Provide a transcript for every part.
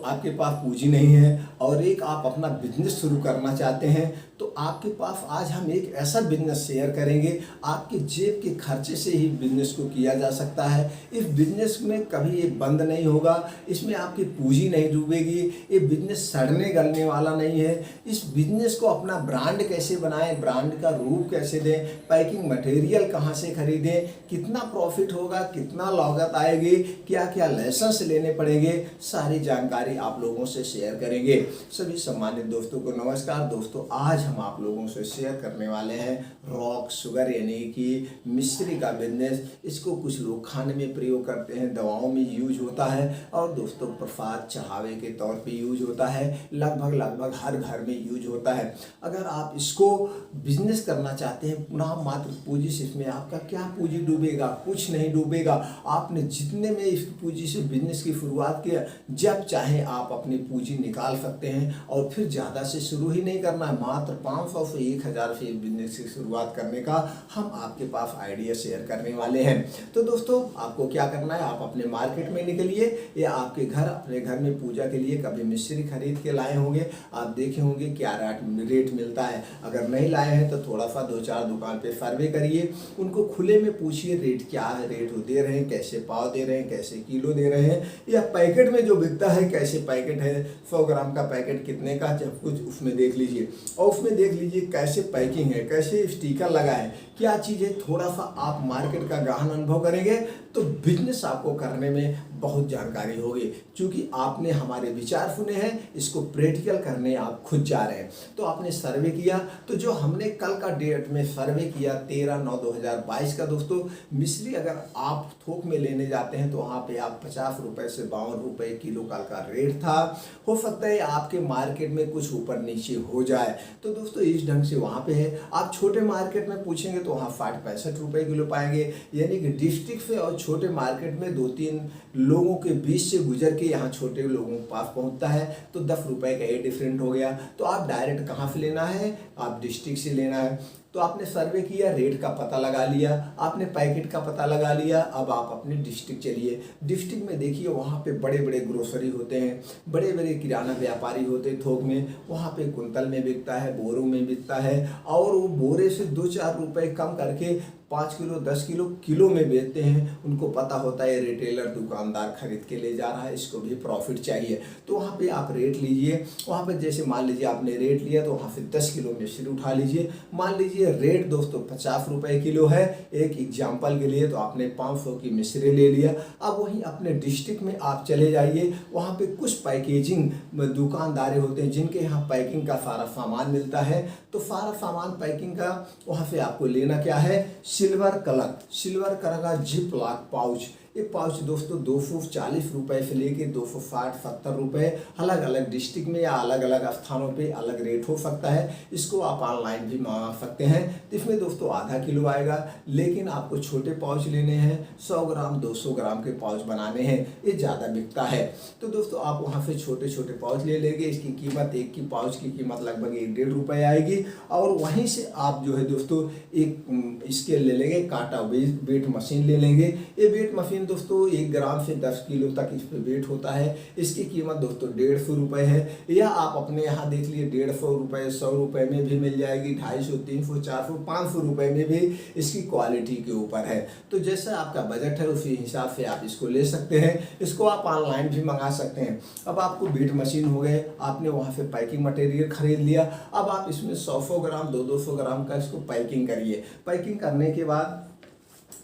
आपके पास पूंजी नहीं है और एक आप अपना बिजनेस शुरू करना चाहते हैं, तो आपके पास आज हम एक ऐसा बिजनेस शेयर करेंगे, आपके जेब के खर्चे से ही बिजनेस को किया जा सकता है। इस बिजनेस में कभी ये बंद नहीं होगा, इसमें आपकी पूंजी नहीं डूबेगी, ये बिजनेस सड़ने गलने वाला नहीं है। इस बिजनेस को अपना ब्रांड कैसे बनाएं, ब्रांड का रूप कैसे दें, पैकिंग मटेरियल कहाँ से खरीदें, कितना प्रॉफिट होगा, कितना लागत आएगी, क्या क्या लाइसेंस लेने पड़ेंगे, सारी जानकारी आप लोगों से शेयर करेंगे। सभी सम्मानित दोस्तों को नमस्कार। दोस्तों, आज हम आप लोगों से शेयर करने वाले हैं रॉक शुगर यानी कि मिश्री का बिजनेस। इसको कुछ लोग खाने में प्रयोग करते हैं, दवाओं में यूज होता है और दोस्तों प्रसाद चढ़ावे के तौर पे यूज होता है। लगभग हर घर में यूज होता है। अगर आप इसको बिजनेस करना चाहते हैं पुनः मात्र पूंजी से, इसमें आपका क्या पूंजी डूबेगा, कुछ नहीं डूबेगा। आपने जितने में इस पूंजी से बिजनेस की शुरुआत किया, जब चाहे आप अपनी पूंजी निकाल सकते हैं और फिर ज़्यादा से शुरू ही नहीं करना है। मात्र 500 से 1000 से बिजनेस की शुरुआत करने का हम आपके पास आइडिया शेयर करने वाले हैं। तो दोस्तों, आपको क्या करना है, आप अपने मार्केट में निकलिए या आपके घर, अपने घर में पूजा के लिए कभी मिश्री खरीद के लाए होंगे, आप देखे होंगे क्या रेट मिलता है। अगर नहीं लाए हैं तो थोड़ा सा 2-4 दुकान पे सर्वे करिए, उनको खुले में पूछिए रेट क्या है, रेट दे रहे हैं, कैसे पाव दे रहे हैं, कैसे किलो दे रहे हैं, या पैकेट में जो बिकता है कैसे पैकेट है, 100 ग्राम का पैकेट कितने का, जब कुछ उसमें देख लीजिए और उसमें देख लीजिए कैसे पैकिंग है, कैसे स्टिकर लगा है, क्या चीज़ है। थोड़ा सा आप मार्केट का गहन अनुभव करेंगे तो बिजनेस आपको करने में बहुत जानकारी होगी, क्योंकि आपने हमारे विचार सुने हैं, इसको प्रैक्टिकल करने आप खुद जा रहे हैं। तो आपने सर्वे किया, तो जो हमने कल का डेट में सर्वे किया 13/9/2022 का दोस्तों, मिश्री अगर आप थोक में लेने जाते हैं तो वहाँ पे आप 50 रुपये से 52 रुपये किलो का रेट था। हो सकता है आपके मार्केट में कुछ ऊपर नीचे हो जाए, तो दोस्तों इस ढंग से वहाँ पे है। आप छोटे मार्केट में पूछेंगे तो वहाँ 60-65 रुपये किलो पाएंगे, यानी कि डिस्ट्रिक्ट से और छोटे मार्केट में 2-3 लोगों के बीच से गुजर के यहाँ छोटे लोगों के पास पहुँचता है, तो 10 रुपये का ये डिफरेंट हो गया। तो आप डायरेक्ट कहाँ से लेना है, आप डिस्ट्रिक्ट से लेना है। तो आपने सर्वे किया, रेट का पता लगा लिया, आपने पैकेट का पता लगा लिया। अब आप अपने डिस्ट्रिक्ट चलिए, डिस्ट्रिक्ट में देखिए वहाँ पे बड़े बड़े ग्रोसरी होते हैं, बड़े बड़े किराना व्यापारी होते हैं थोक में, वहाँ पे कुंतल में बिकता है, बोरों में बिकता है, और वो बोरे से 2-4 रुपये कम करके 5 किलो 10 किलो किलो में बेचते हैं। उनको पता होता है रिटेलर दुकानदार खरीद के ले जा रहा है, इसको भी प्रॉफिट चाहिए। तो वहाँ पे आप रेट लीजिए, वहाँ पे जैसे मान लीजिए आपने रेट लिया तो वहाँ से 10 किलो मिश्री उठा लीजिए। मान लीजिए रेट दोस्तों 50 रुपये किलो है, एक एग्जाम्पल के लिए, तो आपने 500 की मिश्री ले लिया। अब वहीं अपने डिस्ट्रिक्ट में आप चले जाइए, वहाँ पे कुछ पैकेजिंग दुकानदार होते हैं जिनके यहाँ पैकिंग का सारा सामान मिलता है। तो सारा सामान पैकिंग का वहाँ से आपको लेना क्या है, सिल्वर कलर का जिप लॉक पाउच। ये पाउच दोस्तों 240 रुपये से लेके 260-70 रुपये, अलग अलग डिस्ट्रिक्ट में या अलग अलग स्थानों पे अलग रेट हो सकता है। इसको आप ऑनलाइन भी मंगा सकते हैं। तो इसमें दोस्तों आधा किलो आएगा, लेकिन आपको छोटे पाउच लेने हैं, 100 ग्राम 200 ग्राम के पाउच बनाने हैं, ये ज़्यादा बिकता है। तो दोस्तों आप वहाँ से छोटे छोटे पाउच ले लेंगे, इसकी कीमत एक की पाउच की कीमत लगभग 1-1.5 रुपये आएगी। और वहीं से आप जो है दोस्तों एक इसके ले लेंगे, कांटा वेट मशीन ले लेंगे। ये वेट मशीन दोस्तों 1 ग्राम से 10 किलो तक इस पे वेट होता है। इसकी कीमत दोस्तों 150 रुपये है, या आप अपने यहाँ देख लिए 150 रुपये 100 रुपये में भी मिल जाएगी, 250, 300, 400, 500 रुपये में भी। इसकी क्वालिटी के ऊपर है, तो जैसा आपका बजट है उसी हिसाब से आप इसको ले सकते हैं। इसको आप ऑनलाइन भी मंगा सकते हैं। अब आपको वेट मशीन हो गए, आपने वहाँ से पैकिंग मटेरियल खरीद लिया। अब आप इसमें 100-100 ग्राम 200-200 ग्राम का इसको पैकिंग करिए। पैकिंग करने के बाद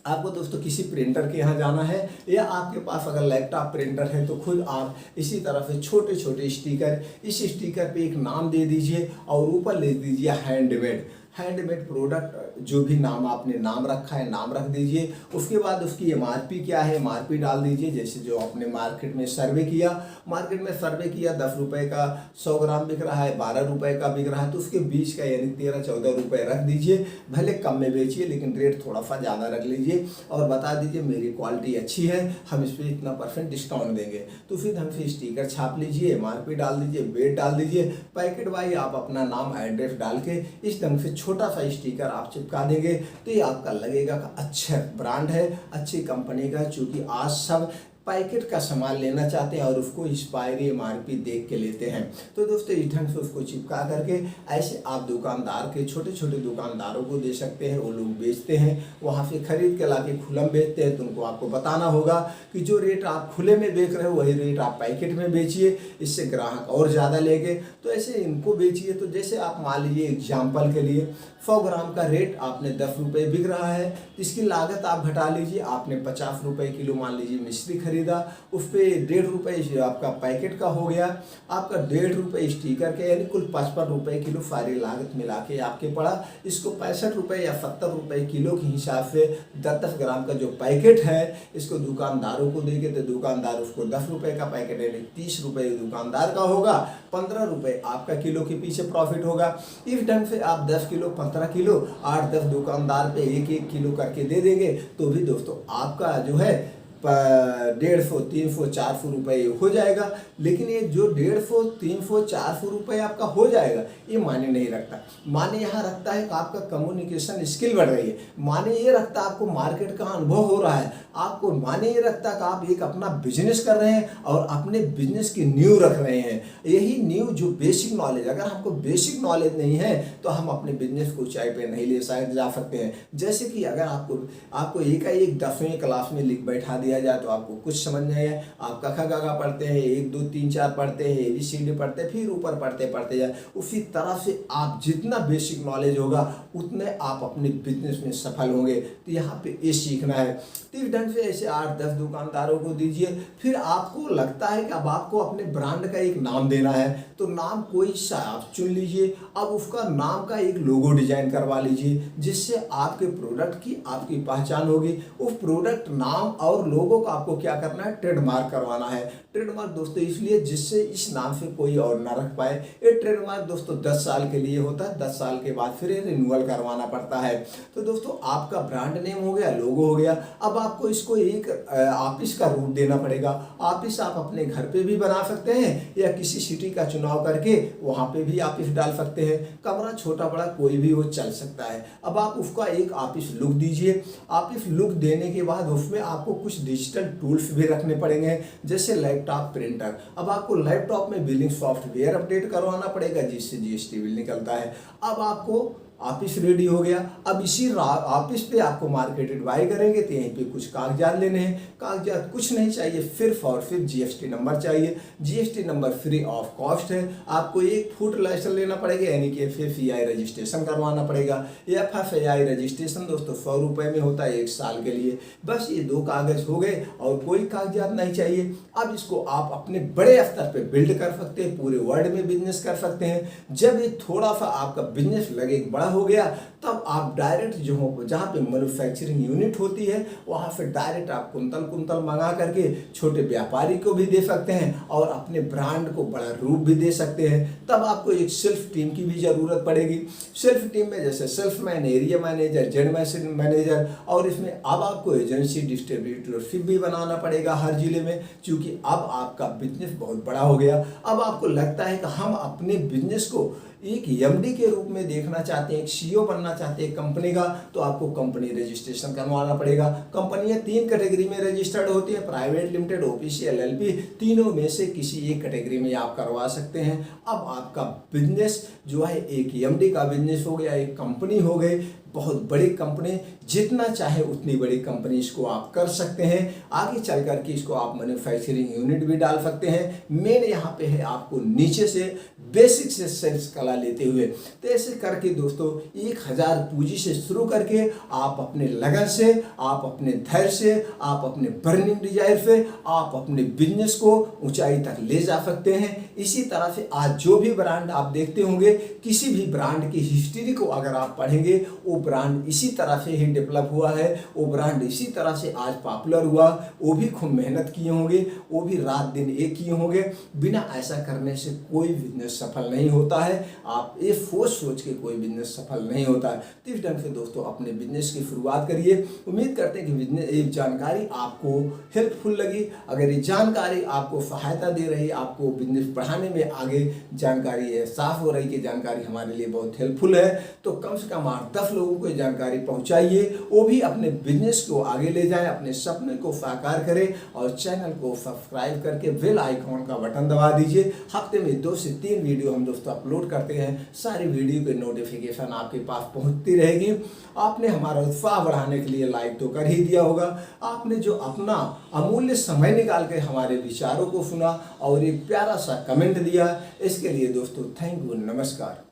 आपको दोस्तों किसी प्रिंटर के यहाँ जाना है, या आपके पास अगर लैपटॉप प्रिंटर है तो खुद आप इसी तरह से छोटे छोटे स्टिकर, इस स्टिकर पे एक नाम दे दीजिए और ऊपर लिख दीजिए हैंडमेड प्रोडक्ट, जो भी नाम आपने नाम रखा है नाम रख दीजिए। उसके बाद उसकी एमआरपी क्या है, एमआरपी डाल दीजिए। जैसे जो आपने मार्केट में सर्वे किया 10 रुपये का 100 ग्राम बिक रहा है, 12 रुपये का बिक रहा है, तो उसके बीच का यानी 13-14 रुपये रख दीजिए। भले कम में बेचिए लेकिन रेट थोड़ा सा ज़्यादा रख लीजिए और बता दीजिए मेरी क्वालिटी अच्छी है, हम इस पर इतना % डिस्काउंट देंगे। तो फिर हमसे स्टिकर छाप लीजिए, एमआरपी डाल दीजिए, वेट डाल दीजिए, पैकेट वाइज आप अपना नाम एड्रेस डाल के इस ढंग से छोटा सा स्टिकर आप चिपका देंगे, तो ये आपका लगेगा कि अच्छा ब्रांड है, अच्छी कंपनी का। चूँकि आज सब पैकेट का सामान लेना चाहते हैं और उसको एक्सपायरी MRP देख के लेते हैं। तो दोस्तों इस ढंग से उसको चिपका करके ऐसे आप दुकानदार के छोटे छोटे दुकानदारों को दे सकते हैं। वो लोग बेचते हैं, वहाँ से खरीद के लाके खुला में बेचते हैं। तो उनको आपको बताना होगा कि जो रेट आप खुले में बेच रहे हो वही रेट आप पैकेट में बेचिए, इससे ग्राहक और ज़्यादा लेंगे। तो ऐसे इनको बेचिए। तो जैसे आप मान लीजिए एग्जाम्पल के लिए 100 ग्राम का रेट आपने 10 रुपये बिक रहा है, इसकी लागत आप घटा लीजिए। आपने 50 रुपये किलो मान लीजिए मिश्री खरीदा, उस पर 1.5 रुपये आपका पैकेट का हो गया, आपका 1.5 रुपये स्टीकर के, यानी कुल 55 रुपये किलो सारी लागत मिला के आपके पड़ा। इसको 65 रुपये या 70 रुपये किलो के हिसाब से 10-10 ग्राम का जो पैकेट है इसको दुकानदारों को देंगे। तो दुकानदार उसको 10 रुपये का पैकेट है, 30 रुपये दुकानदार का होगा, 15 रुपये आपका किलो के पीछे प्रॉफिट होगा। इस ढंग से आप 10 किलो 15 किलो 8-10 दुकानदार पे 1-1 किलो करके दे देंगे तो भी दोस्तों आपका जो है 150, 300, 400 रुपये हो जाएगा। लेकिन ये जो 150, 300, 400 रुपये आपका हो जाएगा ये माने नहीं रखता। माने यहाँ रखता है कि आपका कम्युनिकेशन स्किल बढ़ रही है, माने ये रखता है आपको मार्केट का अनुभव हो रहा है, आपको माने ये रखता है कि आप एक अपना बिजनेस कर रहे हैं और अपने बिजनेस की नींव रख रहे हैं। यही नींव जो बेसिक नॉलेज, अगर हमको बेसिक नॉलेज नहीं है तो हम अपने बिजनेस को ऊंचाई पे नहीं ले जा सकते हैं। जैसे कि अगर आपको एक 10वीं क्लास में लिख बैठा दिया जाए तो आपको कुछ समझ नहीं है, आप क ख ग घ पढ़ते हैं, 1 2 3 4 पढ़ते हैं, ABCD पढ़ते हैं, फिर ऊपर पढ़ते जाए। उसी तरह से आप जितना बेसिक नॉलेज होगा उतने आप अपने बिजनेस में सफल होंगे। तो यहाँ पे ये सीखना है। तो इस ढंग से ऐसे 8-10 दुकानदारों को दीजिए। फिर आपको लगता है कि अब आपको अपने ब्रांड का एक नाम देना है, तो नाम कोई सा आप चुन लीजिए। अब उसका नाम का एक लोगो डिजाइन करवा लीजिए, जिससे आपके प्रोडक्ट की आपकी पहचान होगी। उस प्रोडक्ट नाम और लोगो का आपको क्या करना है, ट्रेडमार्क करवाना है। ट्रेडमार्क दोस्तों इसलिए जिससे इस नाम से कोई और ना रख पाए। ये ट्रेडमार्क दोस्तों 10 साल के लिए होता है, 10 साल के बाद फिर रिन्यूअल करवाना पड़ता है। तो दोस्तों आपका ब्रांड नेम हो गया, लोगो हो गया। अब आपको इसको एक ऑफिस का रूप देना पड़ेगा। ऑफिस आप अपने घर पे भी बना सकते हैं या किसी सिटी का चुनाव करके वहाँ पे भी ऑफिस डाल सकते हैं। कमरा छोटा बड़ा कोई भी वो चल सकता है। अब आप उसका एक ऑफिस लुक दीजिए। ऑफिस लुक देने के बाद उसमें आपको कुछ डिजिटल टूल्स भी रखने पड़ेंगे, जैसे लैपटॉप, प्रिंटर। अब आपको लैपटॉप में बिलिंग सॉफ्टवेयर अपडेट करवाना पड़ेगा, जिससे GST बिल निकलता है। अब आपको ऑफिस रेडी हो गया। अब इसी ऑफिस पे आपको मार्केटेड बाय करेंगे तो यहीं पे कुछ कागजात लेने हैं। कागजात कुछ नहीं चाहिए, सिर्फ और सिर्फ GST नंबर चाहिए। GST number free of cost है। आपको एक फूड लाइसेंस लेना पड़ेगा, यानी कि FFI रजिस्ट्रेशन करवाना पड़ेगा। FFI रजिस्ट्रेशन दोस्तों 100 रुपये में होता है 1 साल के लिए। बस ये 2 कागज हो गए और कोई कागजात नहीं चाहिए। अब इसको आप अपने बड़े स्तर पे बिल्ड कर सकते हैं, पूरे वर्ल्ड में बिजनेस कर सकते हैं। जब ये थोड़ा सा आपका बिजनेस लगे बड़ा हो गया तब आप डायरेक्ट जो हो जहाँ पे मैन्युफैक्चरिंग यूनिट होती है वहाँ से डायरेक्ट आप कुंतल मंगा करके छोटे व्यापारी को भी दे सकते हैं और अपने ब्रांड को बड़ा रूप भी दे सकते हैं। तब आपको एक सेल्फ टीम की भी ज़रूरत पड़ेगी। सेल्फ टीम में जैसे salesman, area manager, general manager, और इसमें अब आपको एजेंसी, डिस्ट्रीब्यूटरशिप भी बनाना पड़ेगा हर जिले में, क्योंकि अब आपका बिजनेस बहुत बड़ा हो गया। अब आपको लगता है कि हम अपने बिजनेस को एक MD के रूप में देखना चाहते हैं, एक CEO बनना चाहते हैं कंपनी का, तो आपको कंपनी रजिस्ट्रेशन करवाना पड़ेगा। कंपनियां 3 कैटेगरी में रजिस्टर्ड होती है, प्राइवेट लिमिटेड, OPC, LLP। तीनों में से किसी एक कैटेगरी में आप करवा सकते हैं। अब आपका बिजनेस जो है एक MD का बिजनेस हो गया, एक कंपनी हो गई, बहुत बड़ी कंपनी, जितना चाहे उतनी बड़ी कंपनी इसको आप कर सकते हैं। आगे चल करके इसको आप मैन्युफैक्चरिंग यूनिट भी डाल सकते हैं। मेन यहाँ पे है आपको नीचे से बेसिक से सेल्स कला लेते हुए। तो ऐसे करके दोस्तों 1000 पूंजी से शुरू करके आप अपने लगन से, आप अपने धैर्य से, आप अपने बर्निंग डिजायर से आप अपने बिजनेस को ऊंचाई तक ले जा सकते हैं। इसी तरह से आज जो भी ब्रांड आप देखते होंगे, किसी भी ब्रांड की हिस्ट्री को अगर आप पढ़ेंगे, वो ब्रांड इसी तरह से ही डेवलप हुआ है, वो ब्रांड इसी तरह से आज पॉपुलर हुआ। वो भी खूब मेहनत किए होंगे, वो भी रात दिन एक किए होंगे। बिना ऐसा करने से कोई बिजनेस सफल नहीं होता है। आप ये सोच के कोई बिजनेस सफल नहीं होता है। तो इस ढंग से दोस्तों अपने बिजनेस की शुरुआत करिए। उम्मीद करते हैं कि बिजनेस ये जानकारी आपको हेल्पफुल लगी। अगर ये जानकारी आपको सहायता दे रही, आपको बिजनेस बढ़ाने में आगे जानकारी है साफ हो रही कि जानकारी हमारे लिए बहुत हेल्पफुल है, तो कम से कम 8-10 लोगों को ये जानकारी पहुंचाइए। वो भी अपने बिजनेस को आगे ले जाएं, अपने सपने को साकार करें और चैनल को सब्सक्राइब करके बेल आइकॉन का बटन दबा दीजिए। हफ्ते में 2 से 3 वीडियो हम दोस्तों अपलोड करते हैं। सारी वीडियो की नोटिफिकेशन आपके पास पहुंचती रहेगी। आपने हमारा उत्साह बढ़ाने के लिए लाइक तो कर ही दिया होगा। आपने जो अपना अमूल्य समय निकाल के हमारे विचारों को सुना और एक प्यारा सा कमेंट दिया, इसके लिए दोस्तों थैंक यू, नमस्कार।